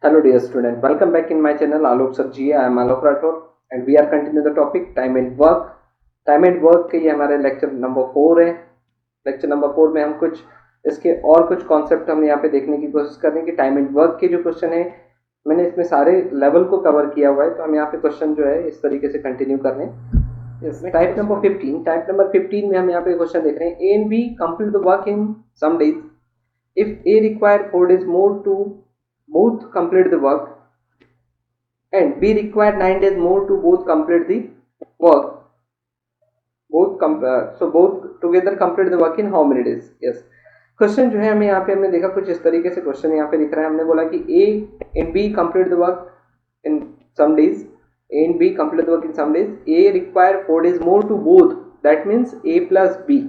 Hello dear student, welcome back in my channel Alok Sir Ji. I am Alok Rathore and we are continue the topic time and work. Time and work के ये हमारे lecture number 4 है. Lecture number 4 में हम कुछ इसके और कुछ कॉन्सेप्ट हम यहाँ पे देखने की कोशिश कर रहे हैं कि टाइम एंड वर्क के जो क्वेश्चन है मैंने इसमें सारे लेवल को कवर किया हुआ है, तो हम यहाँ पे क्वेश्चन जो है इस तरीके से कंटिन्यू कर रहे हैं. इसमें टाइप नंबर 15 में हम यहाँ पे क्वेश्चन देख रहे हैं. A and B complete the work in some days. If A require 4 days more to both complete the work and B required 9 days more to both complete the work, both together complete the work in how many days? Yes, question जो है हमें यहाँ पे हमने देखा कुछ इस तरीके से क्वेश्चन यहाँ पे दिख रहा है. हमने बोला कि A and B complete the work in some days. A and B complete the work in some days. A require 4 days more to both. That means A plus B.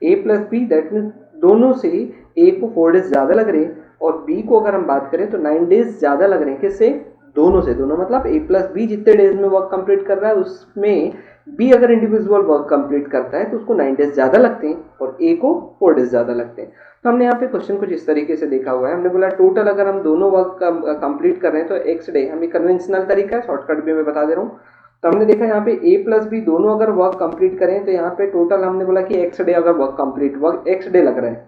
A plus B that means दोनों से A को 4 days ज़्यादा लग रहे हैं और B को अगर हम बात करें तो 9 days ज़्यादा लग रहे हैं. किससे? दोनों से. दोनों मतलब A प्लस बी जितने डेज में वर्क कंप्लीट कर रहा है उसमें B अगर इंडिविजुअल वर्क कंप्लीट करता है तो उसको 9 days ज़्यादा लगते हैं और A को 4 days ज़्यादा लगते हैं. तो हमने यहाँ पे क्वेश्चन कुछ इस तरीके से देखा हुआ है. हमने बोला टोटल अगर हम दोनों वर्क कंप्लीट कर रहे हैं तो एक्स डे, हमें कन्वेंशनल तरीका है, शॉर्टकट भी मैं बता दे रहा हूँ. तो हमने देखा यहाँ पे A प्लस बी दोनों अगर वर्क कंप्लीट करें तो यहाँ पे टोटल हमने बोला कि एक्स डे अगर वर्क एक्स डे लग रहा है.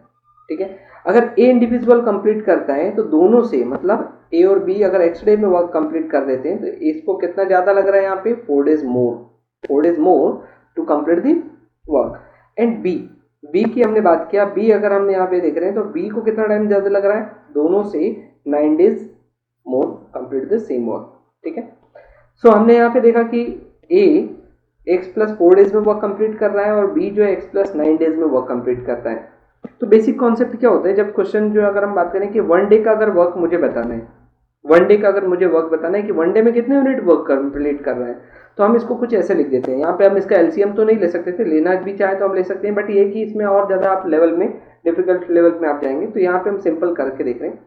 ठीक है. अगर A इंडिविजुअल कंप्लीट करता है तो दोनों से मतलब A और B अगर एक्स डे में वर्क कंप्लीट कर देते हैं तो इसको कितना ज़्यादा लग रहा है यहाँ पे 4 days more to complete the work. And B की हमने बात किया. B अगर हम यहाँ पे देख रहे हैं तो B को कितना टाइम ज़्यादा लग रहा है? दोनों से 9 days more complete the same work. ठीक है. सो हमने यहाँ पे देखा कि A x प्लस 4 days में वर्क कंप्लीट कर रहा है और B जो है x प्लस 9 days में वर्क कंप्लीट करता है. तो बेसिक कॉन्सेप्ट क्या होता है जब क्वेश्चन जो अगर हम बात करें कि वन डे का अगर वर्क मुझे बताना है, वन डे का अगर मुझे वर्क बताना है कि वन डे में कितने यूनिट वर्क कंप्लीट कर रहा है, तो हम इसको कुछ ऐसे लिख देते हैं. यहाँ पे हम इसका एलसीएम तो नहीं ले सकते थे, लेना भी चाहे तो हम ले सकते हैं, बट ये कि इसमें और ज़्यादा आप लेवल में डिफिकल्ट लेवल में आप जाएंगे. तो यहाँ पे हम सिंपल करके देख रहे हैं.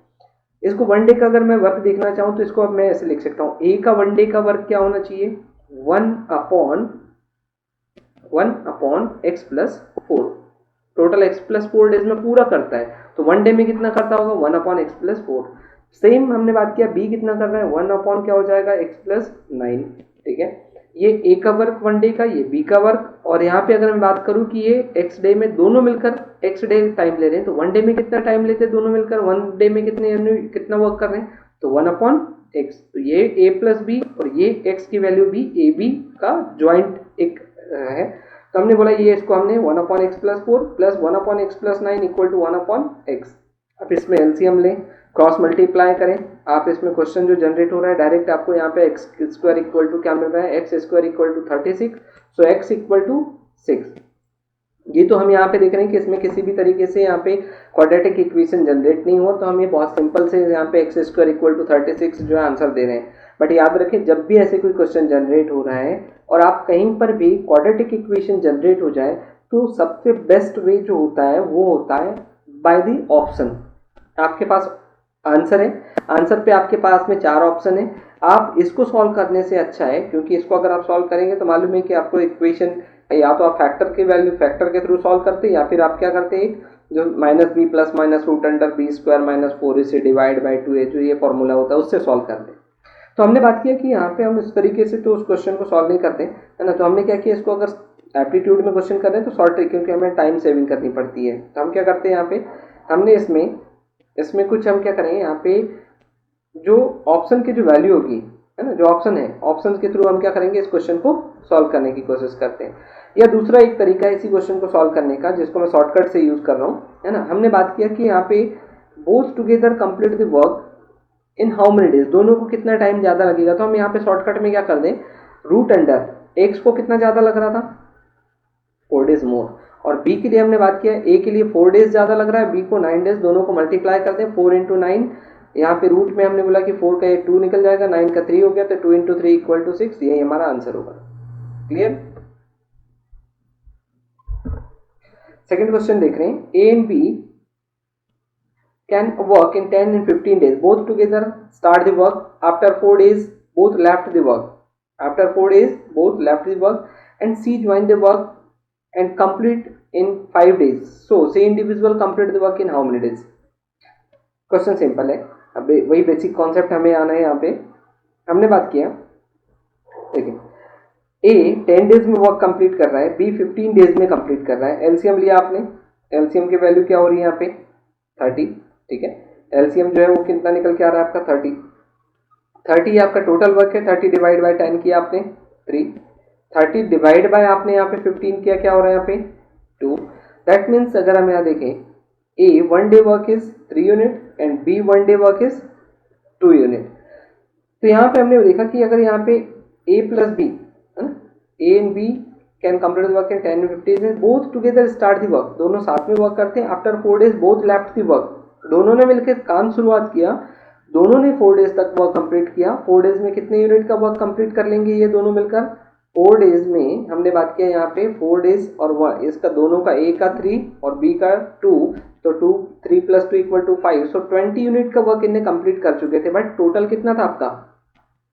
इसको वन डे का अगर मैं वर्क देखना चाहूँ तो इसको अब मैं ऐसे लिख सकता हूँ. ए का वन डे का वर्क क्या होना चाहिए? One upon x plus 4. Total x plus 4 days में पूरा करता है तो वन डे में कितना करता होगा? 1 अपॉन एक्स प्लस 4. सेम हमने बात किया B कितना कर रहा है? 1 अपॉन क्या हो जाएगा? x plus 9. ठीक है. ये A का वर्क वन डे का, ये B का वर्क. और यहाँ पे अगर मैं बात करूँ कि ये x डे में दोनों मिलकर x डे टाइम ले रहे हैं तो वन डे में कितना टाइम लेते हैं दोनों मिलकर? वन डे में कितना वर्क कर रहे हैं? तो 1 अपॉन एक्स. तो ये A प्लस बी और ये x की वैल्यू भी ए बी का ज्वाइंट एक है. तो हमने बोला ये इसको हमने 1 upon x plus 4 plus 1 upon x plus 9 equal to 1 upon x. अब इसमें एलसीएम लें, क्रॉस मल्टीप्लाई करें. आप इसमें क्वेश्चन जो जनरेट हो रहा है डायरेक्ट आपको यहाँ पे एक्स स्क्वायर इक्वल टू क्या मिल रहा है? X square equal to 36. So x equal to 6. ये तो हम यहाँ पे देख रहे हैं कि इसमें किसी भी तरीके से यहाँ पे क्वाड्रेटिक इक्वेशन जनरेट नहीं हो, तो हम ये बहुत सिंपल से यहाँ पे एक्स स्क्वायर इक्वल टू 36 जो है आंसर दे रहे हैं. बट याद रखें जब भी ऐसे कोई क्वेश्चन जनरेट हो रहा है और आप कहीं पर भी क्वाड्रेटिक इक्वेशन जनरेट हो जाए तो सबसे बेस्ट वे जो होता है वो होता है बाय द ऑप्शन. आपके पास आंसर है, आंसर पे आपके पास में 4 ऑप्शन है. आप इसको सॉल्व करने से अच्छा है क्योंकि इसको अगर आप सॉल्व करेंगे तो मालूम है कि आपको इक्वेशन या तो आप फैक्टर की वैल्यू फैक्टर के थ्रू सॉल्व करते हैं या फिर आप क्या करते हैं जो minus b plus minus root under b square minus 4 से डिवाइड बाई 2 जो ये फॉर्मूला होता है उससे सॉल्व करते हैं. तो हमने बात किया कि यहाँ पे हम इस तरीके से तो उस क्वेश्चन को सॉल्व नहीं करते है ना. तो हमने क्या किया, इसको अगर एप्टीट्यूड में क्वेश्चन कर रहे हैं तो शॉर्ट ट्रिक, क्योंकि हमें टाइम सेविंग करनी पड़ती है. तो हम क्या करते हैं यहाँ पे हमने इसमें कुछ हम क्या करेंगे यहाँ पे जो ऑप्शन की जो वैल्यू होगी है ना, जो ऑप्शन है ऑप्शन के थ्रू हम क्या करेंगे इस क्वेश्चन को सॉल्व करने की कोशिश करते हैं. या दूसरा एक तरीका है इसी क्वेश्चन को सॉल्व करने का जिसको मैं शॉर्टकट से यूज कर रहा हूँ है ना. हमने बात किया कि यहाँ पे both together complete the work in how many days, दोनों को कितना टाइम ज़्यादा लगेगा. तो हम यहाँ पे शॉर्टकट में क्या कर दें, रूट अंडर एक्स को कितना ज़्यादा लग रहा था? 4 days मोर. और बी के लिए हमने बात किया ए के लिए 4 days ज़्यादा लग रहा है, बी को 9 days. दोनों को मल्टीप्लाई कर दें 4 इंटू 9. यहाँ पे रूट में हमने बोला कि 4 का 2 निकल जाएगा, 9 का 3 हो गया, तो 2 इंटू 3 इक्वल टू 6. यही हमारा आंसर होगा. क्लियर. सेकेंड क्वेश्चन देख रहे हैं. A and B can work in 10 and 15 days. Both together start the work. After 4 days, both left the work. After 4 days, both left the work. And C joined the work and complete in 5 days. So, say individual complete the work in how many days? Question simple है. अब वही basic concept हमें आना है। यहाँ पे हमने बात किया, देखिए ए 10 डेज में वर्क कंप्लीट कर रहा है, बी 15 डेज में कंप्लीट कर रहा है। एलसीएम लिया आपने, एलसीएम की वैल्यू क्या हो रही है यहाँ पे 30, ठीक है। एलसीएम जो है वो कितना निकल के आ रहा है आपका 30 आपका टोटल वर्क है। 30 डिवाइड बाय 10 किया आपने 3, 30 डिवाइड बाय आपने यहाँ पे 15 किया, क्या हो रहा है यहाँ पे 2। दैट मीन्स अगर हम यहाँ देखें A 1 day work is 3 unit and B 1 day work is 2 unit. तो यहाँ पे हमने देखा कि अगर यहाँ पे A plus B, A and B can complete the work in 10 and 15 days, both together start the work, दोनों साथ में वर्क करते हैं। After 4 days both left the work, दोनों ने मिलकर काम शुरुआत किया, दोनों ने 4 days तक वर्क कंप्लीट किया। 4 days में कितने यूनिट का वर्क कंप्लीट कर लेंगे ये दोनों मिलकर? 4 days में हमने बात किया यहाँ पे 4 days और इसका दोनों का ए का 3 और बी का 2, तो 2 3 + 2 = 5। सो 20 यूनिट का वर्क इन्हें कंप्लीट कर चुके थे, बट टोटल कितना था आपका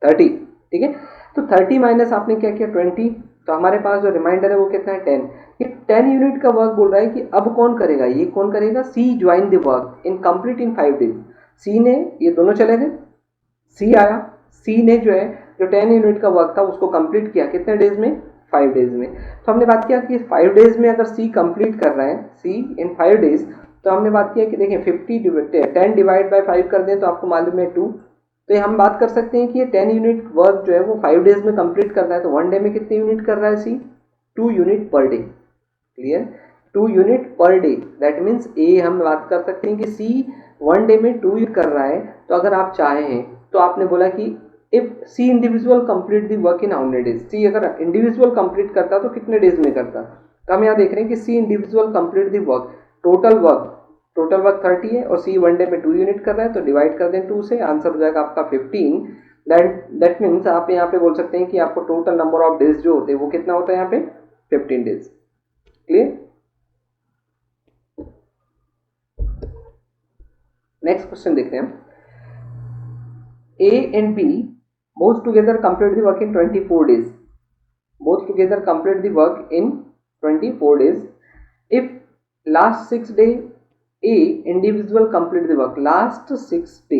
30, ठीक है। तो 30 माइनस आपने क्या किया 20, तो हमारे पास जो रिमाइंडर है वो कितना है 10। ये 10 यूनिट का वर्क बोल रहा है कि अब कौन करेगा, ये कौन करेगा, C join the work in complete in 5 days। C ने, ये दोनों चले गए, सी आया, सी ने जो है जो 10 यूनिट का वर्क था उसको कंप्लीट किया कितने डेज में 5 days में। तो हमने बात किया कि 5 days में अगर सी कंप्लीट कर रहा है, सी इन 5 days, तो हमने बात किया कि देखें 10 डिवाइड बाय 5 कर दें तो आपको मालूम है 2। तो हम बात कर सकते हैं कि ये 10 यूनिट वर्क जो है वो 5 days में कंप्लीट कर रहा है। तो 1 डे में कितने यूनिट कर रहा है C, 2 unit per day, clear, 2 unit per day. That means A हम बात कर सकते हैं कि सी 1 डे में 2 यूनिट कर रहा है। तो अगर आप चाहे हैं तो आपने बोला कि if C individual complete the work in how many days, C अगर इंडिविजुअल कंप्लीट करता तो कितने डेज में करता। तो हम यहाँ देख रहे हैं कि C individual complete the work, total work 30 है और सी 1 डे में 2 यूनिट कर रहा है, तो डिवाइड कर दें 2 से, आंसर हो जाएगा आपका 15। दैट मीन्स आप यहाँ पे बोल सकते हैं कि आपको टोटल नंबर ऑफ डेज जो होते हैं वो कितना होता है यहाँ पे 15 डेज, क्लियर। नेक्स्ट क्वेश्चन देखते हैं हम। A and B both together complete the work in 24 days, both together complete the work in 24 days if last 6 day A individual complete the work, last 6 day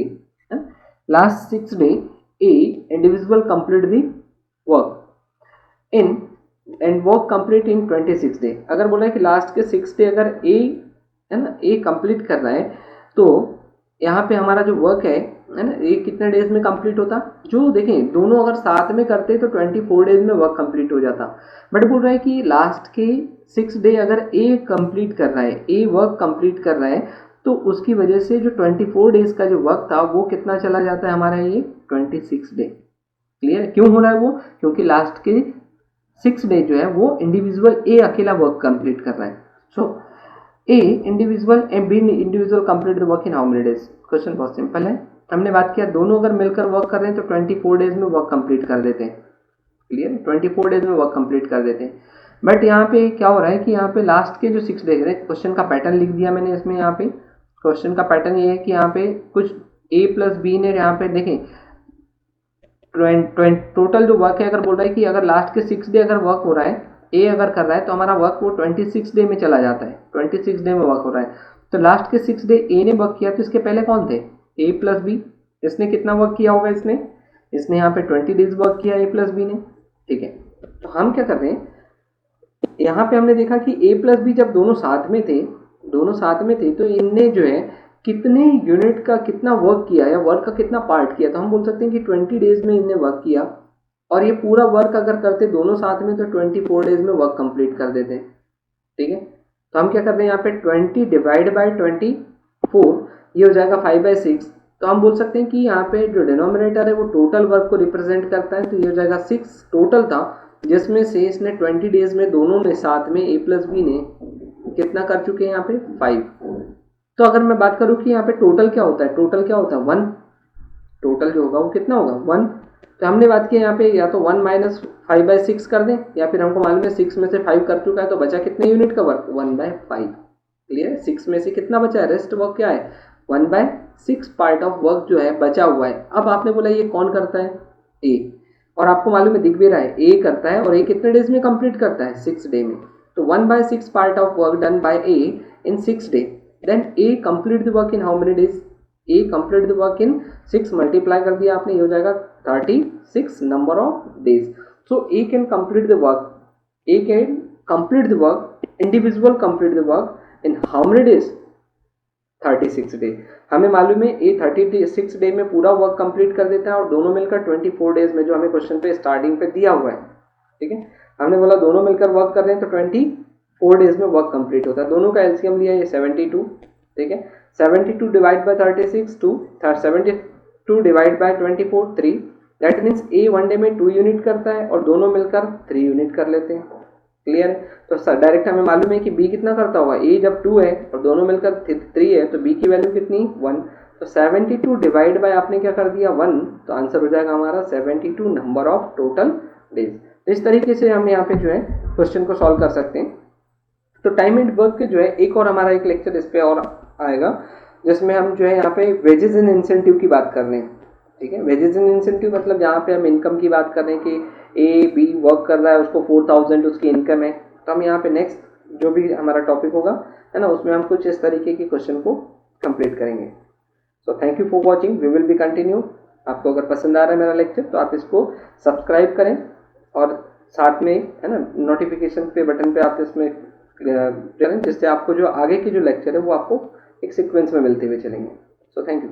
A individual complete the work in and work complete in 26 day। अगर बोला है कि last के 6 day अगर ए है ना, ए complete कर रहा है, तो यहाँ पे हमारा जो वर्क है ना, ये कितने डेज में कंप्लीट होता। जो देखें दोनों अगर साथ में करते तो 24 डेज में वर्क कंप्लीट हो जाता, बट बोल रहा है कि लास्ट के 6 डे अगर ए कंप्लीट कर रहा है, ए वर्क कंप्लीट कर रहा है, तो उसकी वजह से जो 24 डेज का जो वर्क था वो कितना चला जाता है हमारा, ये 26 डे, क्लियर। क्यों हो रहा है वो, क्योंकि लास्ट के 6 डे जो है वो इंडिविजुअल ए अकेला वर्क कंप्लीट कर रहा है। So A individual and B individual complete the work in how many days. Question बहुत सिंपल है, हमने बात किया दोनों अगर मिलकर वर्क कर रहे हैं तो 24 डेज में वर्क कंप्लीट कर देते हैं, क्लियर, 24 डेज में वर्क कंप्लीट कर देते हैं। बट यहाँ पे क्या हो रहा है कि यहाँ पे लास्ट के जो 6 डेज है, क्वेश्चन का पैटर्न लिख दिया मैंने इसमें। यहाँ पे क्वेश्चन का पैटर्न ये है कि यहाँ पे कुछ ए प्लस बी ने यहाँ पे देखें टोटल जो वर्क है, अगर बोल रहा है कि अगर लास्ट के 6 डे अगर वर्क हो रहा है, ए अगर कर रहा है तो हमारा वर्क वो 26 डे में चला जाता है, 26 डे में वर्क हो रहा है। तो लास्ट के 6 डे ए ने वर्क किया, तो इसके पहले कौन थे, ए प्लस बी, इसने कितना वर्क किया होगा, इसने यहाँ पे 20 डेज वर्क किया ए प्लस बी ने, ठीक है। तो हम क्या कर रहे हैं, यहाँ पे हमने देखा कि ए प्लस बी जब दोनों साथ में थे तो इनने जो है कितने यूनिट का कितना वर्क किया या वर्क का कितना पार्ट किया। तो हम बोल सकते हैं कि 20 डेज में इनने वर्क किया, और ये पूरा वर्क अगर करते दोनों साथ में तो 24 डेज में वर्क कंप्लीट कर देते, ठीक है। तो हम क्या कर रहे हैं यहाँ पे 20 डिवाइड बाय 24, ये हो जाएगा 5/6। तो हम बोल सकते हैं कि यहाँ पे जो डिनोमिनेटर है वो टोटल वर्क को रिप्रेजेंट करता है, तो ये हो जाएगा 6 टोटल था, जिसमें से इसने 20 डेज में दोनों ने साथ में ए प्लस बी ने कितना कर चुके हैं यहाँ पे 5। तो अगर मैं बात करूँ कि यहाँ पे टोटल क्या होता है, 1, टोटल जो होगा वो कितना होगा 1। तो हमने बात की यहाँ पे या तो 1 - 5/6 कर दें, या फिर हमको मालूम है 6 में से 5 कर चुका है, तो बचा कितने यूनिट का वर्क 1/5, क्लियर। 6 में से कितना बचा है, रेस्ट वर्क क्या है 1/6 पार्ट ऑफ वर्क जो है बचा हुआ है। अब आपने बोला ये कौन करता है, ए, और आपको मालूम है दिख भी रहा है ए करता है, और ए कितने डेज में कंप्लीट करता है 6 डे में। तो 1/6 part of work done by A in 6 day, then A complete the work in how many days, A complete the work in 6 multiply कर दिया आपने, ये हो जाएगा 36 number of days. So A can complete the work, A can complete the work, individual complete the work in how many days, 36 day. हमें मालूम है ए 36 day में पूरा वर्क कंप्लीट कर देता है और दोनों मिलकर 24 डेज में जो हमें क्वेश्चन पे स्टार्टिंग पे दिया हुआ है. ठीक है, हमने बोला दोनों मिलकर वर्क कर रहे हैं तो 24 डेज में वर्क कंप्लीट होता है. दोनों का एलसीएम लिया ये 72. ठीक है, 72 divide by 36 2, 72 divide by 24 3. That means A one day में 2 यूनिट करता है और दोनों मिलकर 3 यूनिट कर लेते हैं. क्लियर है. तो डायरेक्ट हमें मालूम है कि बी कितना करता होगा, ए जब 2 है और दोनों मिलकर 3 है तो बी की वैल्यू कितनी 1. तो 72 डिवाइड बाय आपने क्या कर दिया 1, तो आंसर हो जाएगा हमारा 72 नंबर ऑफ टोटल डेज. इस तरीके से हम यहाँ पे जो है क्वेश्चन को सॉल्व कर सकते हैं. तो टाइम एंड वर्क के जो है एक और हमारा एक लेक्चर इस पे और आएगा जिसमें हम जो है यहाँ पे वेजेस एंड इंसेंटिव की बात कर रहे हैं. ठीक है, वेजेस एंड इंसेंटिव मतलब यहाँ पे हम इनकम की बात कर रहे हैं कि ए बी वर्क कर रहा है, उसको 4000 उसकी इनकम है. तो हम यहाँ पे नेक्स्ट जो भी हमारा टॉपिक होगा है ना, उसमें हम कुछ इस तरीके के क्वेश्चन को कंप्लीट करेंगे. So thank you for watching, we will be continue. आपको अगर पसंद आ रहा है मेरा लेक्चर तो आप इसको सब्सक्राइब करें और साथ में है ना नोटिफिकेशन पे बटन पे आप इसमें करें, जिससे आपको जो आगे के जो लेक्चर है वो आपको एक सीक्वेंस में मिलते हुए चलेंगे. सो थैंक यू.